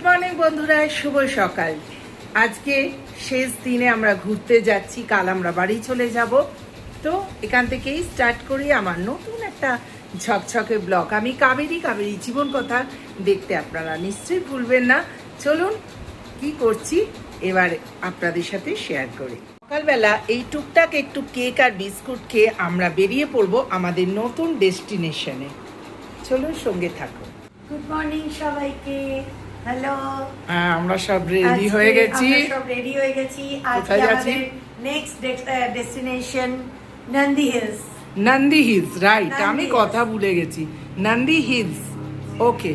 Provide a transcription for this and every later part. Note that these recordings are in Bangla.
মর্নিং বন্ধুরা, শুভ সকাল। আজকে শেষ দিনে আমরা ঘুরতে যাচ্ছি, কাল আমরা বাড়ি চলে যাব। তো এখান থেকেই স্টার্ট করি আমার নতুন একটা ঝকঝকে ব্লগ। আমি কাবেরী জীবন কথা দেখতে আপনারা নিশ্চয়ই ভুলবেন না। চলুন কি করছি এবার আপনাদের সাথে শেয়ার করি। সকালবেলা এই টুকটাক একটু কেক আর বিস্কুট খেয়ে আমরা বেরিয়ে পড়বো আমাদের নতুন ডেস্টিনেশনে। চলুন সঙ্গে থাকুন। গুড মর্নিং সবাইকে। হ্যালো, আমরা সব রেডি হয়ে গেছি। আজকে আমাদের next destination Nandi hills. Right, আমি কথা ভুলে গেছি। নন্দী হিলস। ওকে,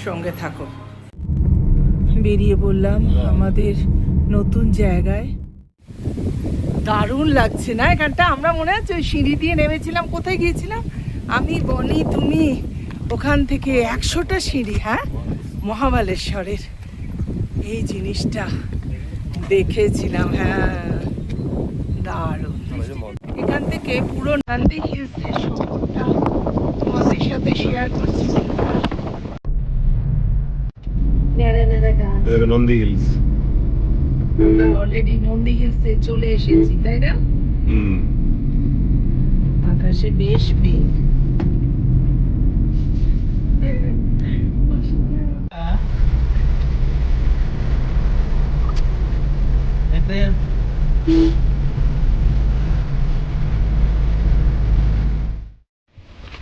সঙ্গে থাকো। বেরিয়ে পড়লাম আমাদের নতুন জায়গায়। দারুণ লাগছে না এখানটা? আমরা মনে আছে ওই সিঁড়ি দিয়ে নেমেছিলাম, কোথায় গিয়েছিলাম আমি, বনি, তুমি, ওখান থেকে 100টা সিঁড়ি। হ্যাঁ, মহাবালেশ্বরের এই জিনিসটা দেখেছিলাম। হ্যাঁ, দারুণ। এখান থেকে পুরো নন্দী হিলসের সফরটা তোমাদের সাথে শেয়ার করছি। নন্দী হিলস। আমরা অলরেডি নন্দী হিলসে চলে এসেছি, তাই না? আকাশে বেশ মেঘ।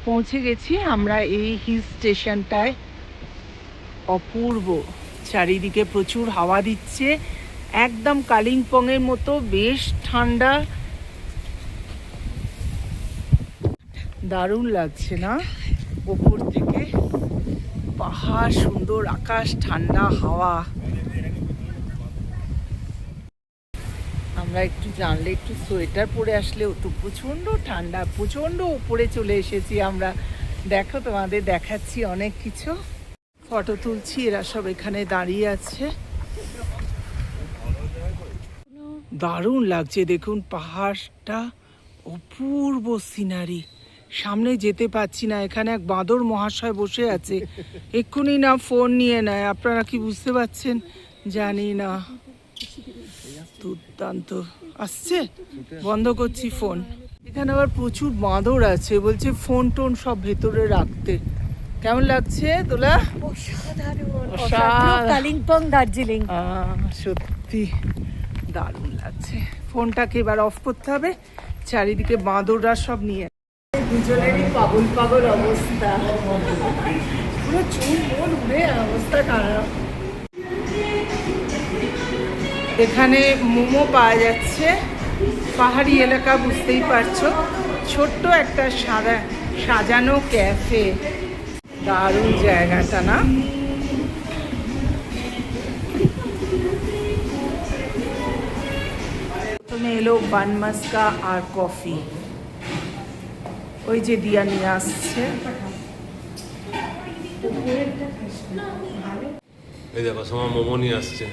পৌঁছে গেছি আমরা এই হিল স্টেশনটায়। অপূর্ব, চারিদিকে প্রচুর হাওয়া দিচ্ছে, একদম কালিম্পং এর মতো, বেশ ঠান্ডা। দারুণ লাগছে না? উপর থেকে পাহাড়, সুন্দর আকাশ, ঠান্ডা হাওয়া। আমরা একটু জানলে একটু সোয়েটার পরে আসলেও তো প্রচন্ড ঠান্ডা, প্রচন্ড উপরে চলে এসেছি আমরা। দেখো, তোমাদের দেখাচ্ছি অনেক কিছু, ফটো তুলছি। এরা সব এখানে দাঁড়িয়ে আছে। দারুণ লাগছে, দেখুন পাহাড়টা, অপূর্ব সিনারি। সামনে যেতে পাচ্ছি না, এখানে এক বাঁদর মহাশয় বসে আছে, এক্ষুনি না ফোন নিয়ে নেয়। আপনারা কি বুঝতে পারছেন জানি না। দুর্দান্ত আসছে, বন্ধ করছি ফোন। এখানে আবার প্রচুর বাঁদর আছে, বলছে ফোন টোন সব ভেতরে রাখতে। কেমন লাগছে তোলা? কালিম্পং, দার্জিলিং, সত্যি দারুণ লাগছে। ফোনটাকে এবার অফ করতে হবে, চারিদিকে বাঁদররা সব নিয়ে। দুজনেরই পাগল পাগল অবস্থা, পুরো চুল মন উড়ে অবস্থা খারাপ। এখানে মোমো পাওয়া যাচ্ছে, পাহাড়ি এলাকা বুঝতেই পারছো। ছোট্ট একটা সাজানো ক্যাফে। দারুণ জায়গাটা না? প্রথমে এলো বান মাস্কা আর কফি, ওই যে দিয়া নিয়ে আসছে। এই দেখো, সময় মোমো নিয়ে আসছে।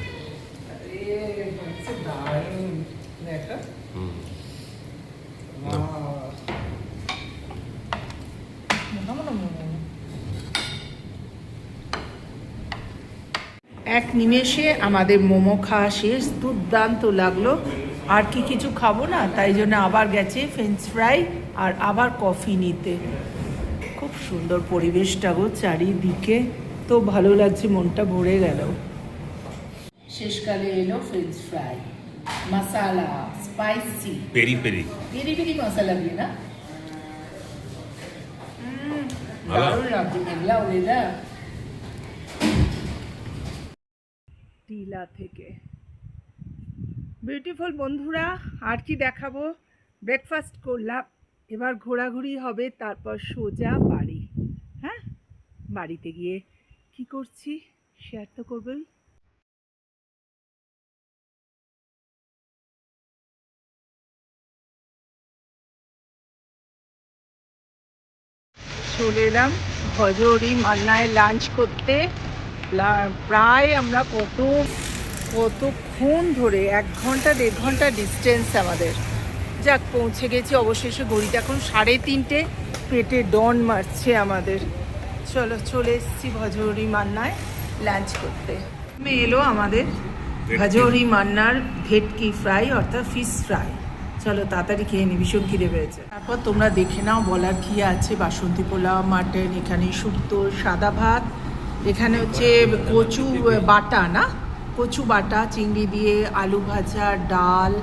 এক নিমেষে আমাদের মোমো খাওয়া শেষ, দুর্দান্ত লাগলো। আর কি কিছু খাবো না, তাই জন্য আবার গেছে ফ্রেঞ্চ ফ্রাই আর আবার কফি নিতে। খুব সুন্দর পরিবেশটা গো, চারিদিকে তো ভালো লাগছে, মনটা ভরে গেল। শেষকালে এলো ফ্রেঞ্চ ফ্রাই, মশালা স্পাইসি, পেরি পেরি পেরি মশলা দিয়ে না? দারুণ লাগছে। মেঘলা ওয়েদার। টিলা থেকে বিউটিফুল। বন্ধুরা, আর কি দেখাবো? ব্রেকফাস্ট করলাম, এবার ঘোরাঘুরি হবে, তারপর সোজা বাড়ি। হ্যাঁ, বাড়িতে গিয়ে কি করছি শেয়ার তো করবোই। চলে এলাম ভজহরি মান্নায় লাঞ্চ করতে। প্রায় আমরা কতক্ষণ ধরে, 1 ঘন্টা 1.5 ঘন্টা ডিস্টেন্স আমাদের। যাক, পৌঁছে গেছি অবশেষে। ঘড়িটা এখন 3:30, পেটে ডন মারছে আমাদের। চলো, চলে এসেছি ভজহরি মান্নায় লাঞ্চ করতে। এলো আমাদের ভাজোরি মান্নার ভেটকি ফ্রাই অর্থাৎ ফিশ ফ্রাই। চলো তাড়াতাড়ি খেয়ে নি, ভীষণ খিদে পেয়েছে। তারপর তোমরা দেখে নাও বলার কি আছে। বাসন্তী পোলাও, মাটন, এখানে শুক্তো, সাদা ভাত, এখানে হচ্ছে কচু বাটা, না কচু বাটা চিংড়ি দিয়ে, আলু ভাজা, ডাল,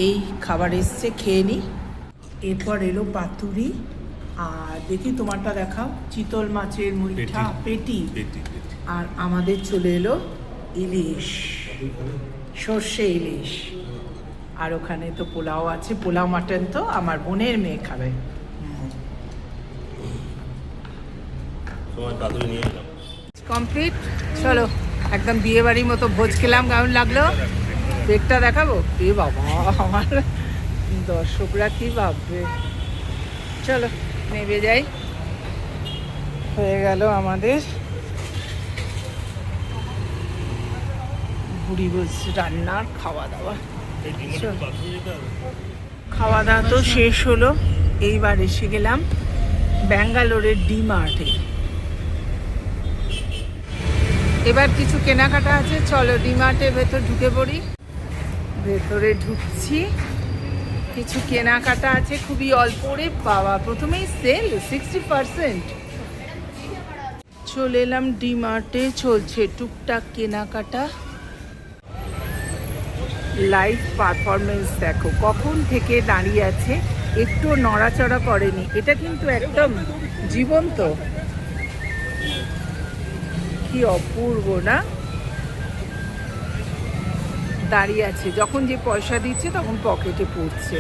এই খাবার এসছে, খেয়ে নি। এরপর এলো পাতুরি, আর দেখি তোমারটা দেখাও, চিতল মাছের মুইঠা পেটি, আর আমাদের চলে এলো ইলিশ, সর্ষে ইলিশ, আর ওখানে তো পোলাও আছে, পোলাও মাটন তো আমার বোনের মেয়ে খাবে। কমপ্লিট। চলো একদম বিয়ে বাড়ির মতো ভোজ খেলাম, কেমন লাগলো? কেকটা দেখাবো? এ বাবা, আমার দর্শকরা কি ভাববে। চলো নেমে যাই। হয়ে গেল আমাদের বুড়ি বলছে রান্নার খাওয়া দাওয়া। খাওয়া দাওয়া তো শেষ হলো। এইবার এসে গেলাম ব্যাঙ্গালোরের ডি-মার্টে। এবার কিছু কেনাকাটা আছে, চলো ডি-মার্টের ভেতর ঢুকে পড়ি। ভেতরে ঢুকছি, কিছু কেনাকাটা আছে খুবই অল্প রে বাবা, প্রথমেই সেল 60%। চলে এলাম ডি-মার্টে, চলছে টুকটাক কেনাকাটা। লাইভ পারফরমেন্স দেখো, কখন থেকে দাঁড়িয়ে আছে, একটু নড়াচড়া করেনি। এটা কিন্তু একদম জীবন্ত, কি অপূর্ব না? দাঁড়িয়ে আছে, যখন যে পয়সা দিচ্ছে তখন পকেটে পড়ছে।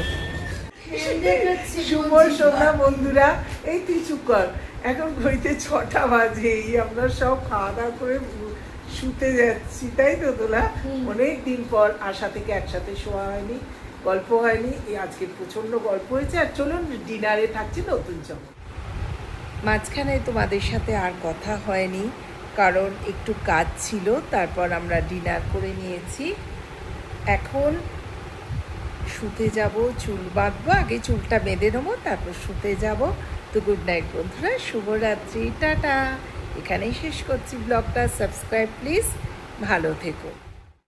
শুভ সন্ধ্যা বন্ধুরা, এই তুই চুপ কর, এখন ঘড়িতে 6টা বাজে, এই আমরা সব খাওয়া দাওয়া করে শুতে যাচ্ছি, তাই তো তোলা? অনেক দিন পর আশা থেকে একসাথে শোয়া হয়নি, গল্প হয়নি, এই আজকে প্রচন্ড গল্প হয়েছে। আর চলুন ডিনারে থাকছে নতুন চমক। মাঝখানে তোমাদের সাথে আর কথা হয়নি, কারণ একটু কাজ ছিল, তারপর আমরা ডিনার করে নিয়েছি। এখন শুতে যাব, চুল বাঁধবো, আগে চুলটা বেঁধে নেবো, তারপর শুতে যাব। তো গুড নাইট বন্ধুরা, শুভরাত্রি, টাটা। এখানেই শেষ করছি ব্লগটা। সাবস্ক্রাইব প্লিজ, ভালো থেকো।